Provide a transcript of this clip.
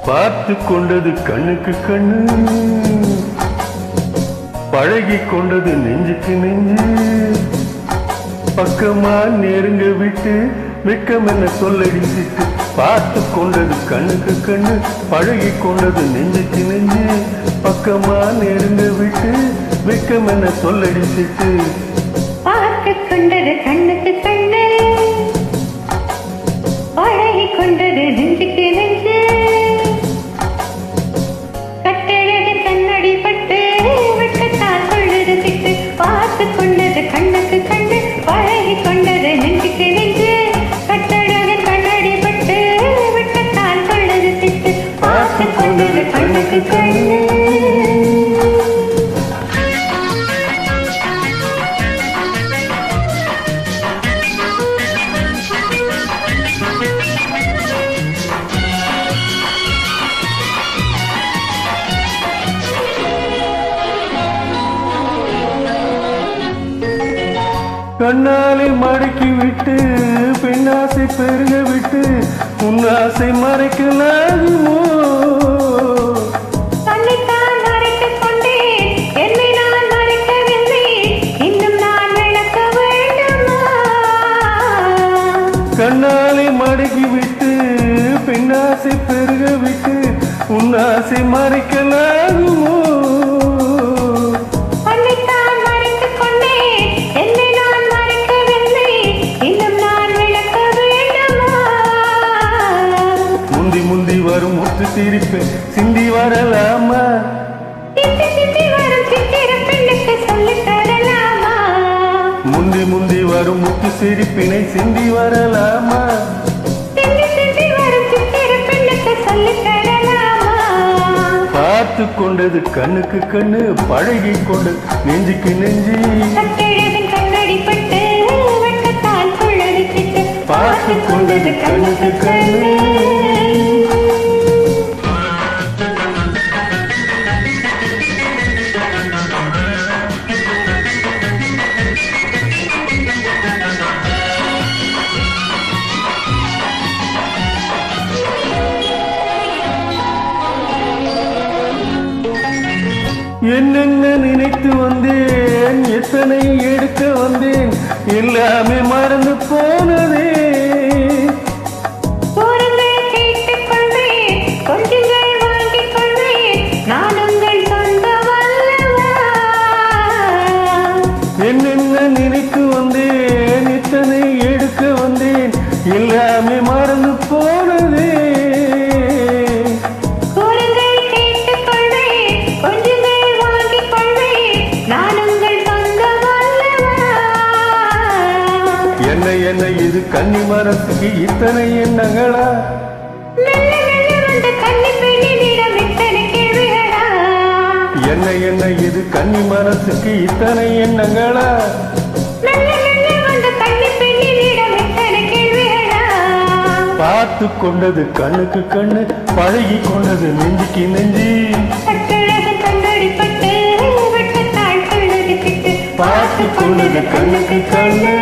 பார்த்து கொண்டது கண்ணுக்கு கண்ணு, பழகி கொண்டது நெஞ்சுக்கு நெஞ்சு. பக்கமா நெருங்க விட்டு வெக்கம் என்ன சொல்லடிச்சிட்டு. பார்த்து கொண்டது கண்ணுக்கு கண்ணு, பழகி கொண்டது நெஞ்சுக்கு நெஞ்சு. பக்கமா நெருங்க விட்டு வெக்கம் என்ன சொல்லடிச்சிட்டு. பார்த்து கொண்டது கண்ணுக்கு கண்ணு, பழகி கொண்டது நெஞ்சுக்கு நெஞ்சு. பார்த்து கொண்டது கண்ணுக்கு கண்ணு, பழகி கொண்டது நெஞ்சுக்கு நெஞ்சு. கட்டழகு கண்ணடி பட்டு விட்டத்தால் கொண்டது திட்டு. பார்த்து கொண்டது கண்ணுக்கு கண்ணு. கண்ணாலை மடக்கி விட்டு பெண்ணாசை பெருக விட்டு உன்னாசை மறைக்கலாகுமோ? தன்னைத்தான் மறைத்துக் கொண்டேன், என்னை நான் மறைக்கவில்லை, இன்னும் நான் விளக்க வேண்டுமா? கண்ணாலை மடக்கி விட்டு பெண்ணாசை பெருக விட்டு உன்னாசை மறைக்கலாகுமோ? முந்தி வரும் முத்து சிரிப்பேன் சிந்தி வரலாமா? முந்தி வரும் முத்து சிரிப்பினை சிந்தி வரலாமா? பார்த்து கொண்டது கண்ணுக்கு கண்ணு, பழகி கொண்டது நெஞ்சுக்கு நெஞ்சு. பார்த்து கொண்டது கண்ணுக்கு கண்ணு. என்னென்ன நினைத்து வந்தேன், எத்தனை எடுக்க வந்தேன், எல்லாமே மறந்து போனதே. என்னென்ன நினைத்து வந்தேன், எத்தனை எடுக்க வந்தேன், எல்லாமே மறந்து போனதே. என்ன இது கன்னி மரத்துக்கு இத்தனை எண்ணங்களா? என்ன இது கன்னி மரத்துக்கு இத்தனை எண்ணங்களா? பார்த்து கொண்டது கண்ணுக்கு கண்ணு, பழகி கொண்டது நெஞ்சுக்கு நெஞ்சு. பார்த்து கொண்டது கண்ணுக்கு கண்ணு.